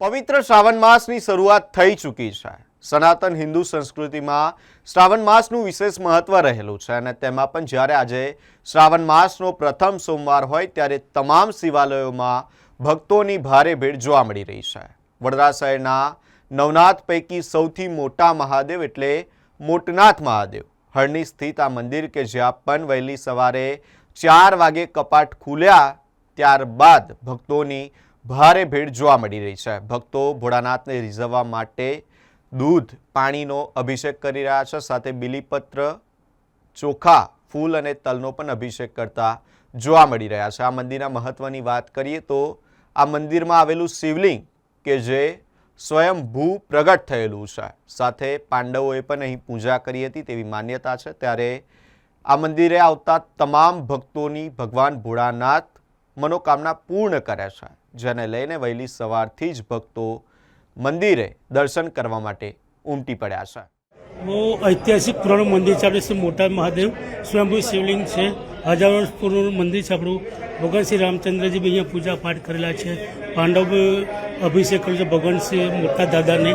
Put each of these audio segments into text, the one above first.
પવિત્ર શ્રાવણ માસની શરૂઆત થઈ ચૂકી છે। સનાતન હિન્દુ સંસ્કૃતિમાં શ્રાવણ માસનું વિશેષ મહત્વ રહેલું છે અને તેમાં પણ જ્યારે આજે શ્રાવણ માસનો પ્રથમ સોમવાર હોય ત્યારે તમામ શિવાલયોમાં ભક્તોની ભારે ભીડ જોવા મળી રહી છે। વડોદરા શહેરના નવનાથ પૈકી સૌથી મોટા મહાદેવ એટલે મોટનાથ મહાદેવ હળની સ્થિત આ મંદિર કે જ્યાં પણ વહેલી સવારે 4 વાગે કપાટ ખુલ્યા ત્યારબાદ ભક્તોની ભારે ભીડ જોવા મળી રહી છે। ભક્તો ભોળાનાથને રીઝવવા માટે दूध पाणीनो अभिषेक करी रह्या छे, साथे बीलीपत्र चोखा फूल अने तलनो पण अभिषेक करता जोवा मळी रह्या छे। आ मंदिरना महत्वनी वात करीए तो आ मंदिरमां आवेलुं शिवलिंग के जे स्वयंभू प्रगट थयेलुं छे, साथे पांडवोए पण अहीं पूजा करी हती तेवी मान्यता छे। त्यारे आ मंदिरे आवता तमाम भक्तोनी भगवान भोळानाथ मनोकामना पूर्ण करे छे, जेने लईने वहेली सवारथी ज भक्तो मंदिरे दर्शन करवा माटे उमटी पड्या छे। वो ऐतिहासिक पुराणुं मंदिर छे। आपणे श्री मोटा महादेव स्वयंभू शिवलिंग छे। हजारों वर्ष पुराणुं मंदिर छे। आपणुं भगवान श्री रामचंद्रजी भी अहींया पूजा पाठ करेला छे। पांडव अभिषेक कर्यो छे भगवान श्री मोटा दादाने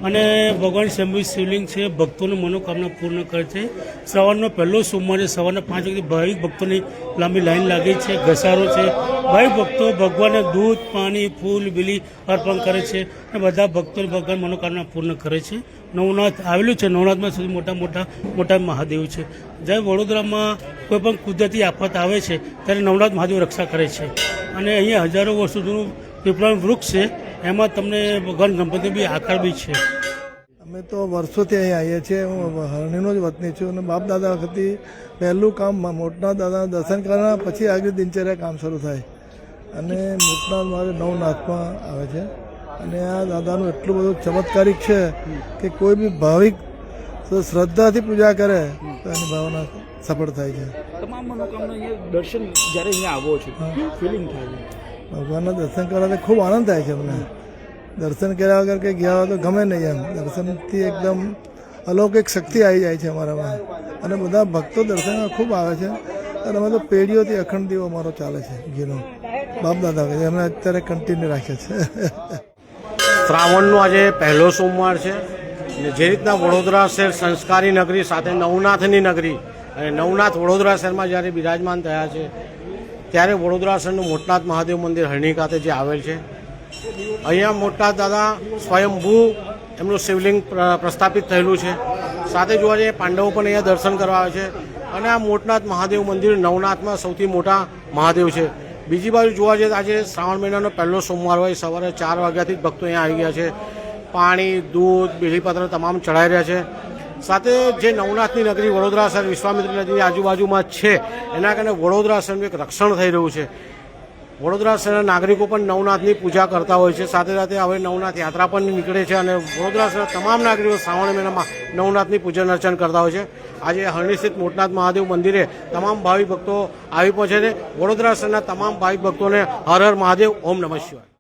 अने भगवान स्वयंभू शिवलिंग छे भक्तोनी मनोकामना पूर्ण करे छे। श्रावणनो पहलो सोमवार छे। सवाરના 5 वागे भाविक भक्तोनी लांबी लाइन लागे छे, घसारो छे। भाविक भक्तो भगवानने दूध पाणी फूल बीली अर्पण करे छे અને બધા ભક્તોની ભગવાન મનોકામના પૂર્ણ કરે છે। નવનાથ આવેલું છે। નવનાથમાં સૌથી મોટા મહાદેવ છે। જ્યારે વડોદરામાં કોઈ પણ કુદરતી આફત આવે છે ત્યારે નવનાથ મહાદેવ રક્ષા કરે છે અને અહીંયા હજારો વર્ષો જૂનું પીપળાનું વૃક્ષ છે, એમાં તમને ભગવાન ગણપતિ બી આકાર બી છે। અમે તો વર્ષોથી અહીં આવીએ છીએ। હું હરણીનો જ વતની છું અને બાપ દાદા વખતથી પહેલું કામ મોટના દાદાના દર્શન કરવાના, પછી આગળ દિનચર્યા કામ શરૂ થાય અને મોટના મારે નવનાથમાં આવે છે અને આ દાદાનું એટલું બધું ચમત્કારિક છે કે કોઈ બી ભાવિક શ્રદ્ધાથી પૂજા કરે તો એની ભાવના સફળ થાય છે। તમામ મનોકામના દર્શન જ્યારે અહીંયા આવો છો ફિલિંગ થાય છે? ભગવાનના દર્શન કરવાથી ખૂબ આનંદ થાય છે અમને। દર્શન કર્યા વગર કંઈ ગયા હોય તો ગમે નહીં એમ। દર્શનથી એકદમ અલૌકિક શક્તિ આવી જાય છે અમારામાં અને બધા ભક્તો દર્શનમાં ખૂબ આવે છે અને અમે તો પેઢીઓથી અખંડ દીવો અમારો ચાલે છે ઘીનો બાપ દાદા એમને અત્યારે કન્ટિન્યુ રાખે છે। શ્રાવણનો આજે પહેલો સોમવાર છે અને જે રીતના વડોદરા શહેર સંસ્કારી નગરી સાથે નવનાથની નગરી અને નવનાથ વડોદરા શહેરમાં જ્યારે બિરાજમાન થયા છે ત્યારે વડોદરા શહેરનું મોટનાથ મહાદેવ મંદિર હરણી ખાતે જે આવેલ છે, અહીંયા મોટા દાદા સ્વયંભૂ એમનું શિવલિંગ પ્રસ્થાપિત થયેલું છે। સાથે જોવા જઈએ પાંડવો પણ અહીંયા દર્શન કરવા આવે છે અને આ મોટનાથ મહાદેવ મંદિર નવનાથમાં સૌથી મોટા મહાદેવ છે। બીજી બાજુ જોવા જઈએ આજે શ્રાવણ મહિનાનો પહેલો સોમવાર હોય, સવારે 4 વાગ્યાથી જ ભક્તો અહીંયા આવી ગયા છે। પાણી દૂધ બીલીપત્ર તમામ ચડાઈ રહ્યા છે। સાથે જે નવનાથની નગરી વડોદરા શહેર વિશ્વામિત્ર નદીની આજુબાજુમાં છે એના કારણે વડોદરા શહેરનું એક રક્ષણ થઈ રહ્યું છે। વડોદરા શહેરના નાગરિકો પણ નવનાથની પૂજા કરતા હોય છે। સાથે સાથે હવે નવનાથ યાત્રા પણ નીકળે છે અને વડોદરા શહેરના તમામ નાગરિકો શ્રાવણ મહિનામાં નવનાથની પૂજન અર્ચન કરતા હોય છે। આજે હરણી સ્થિત મોટનાથ મહાદેવ મંદિરે તમામ ભાવિક ભક્તો આવી પહોંચે છે। વડોદરા શહેરના તમામ ભાવિક ભક્તોને હર હર મહાદેવ, ઓમ નમઃ શિવાય।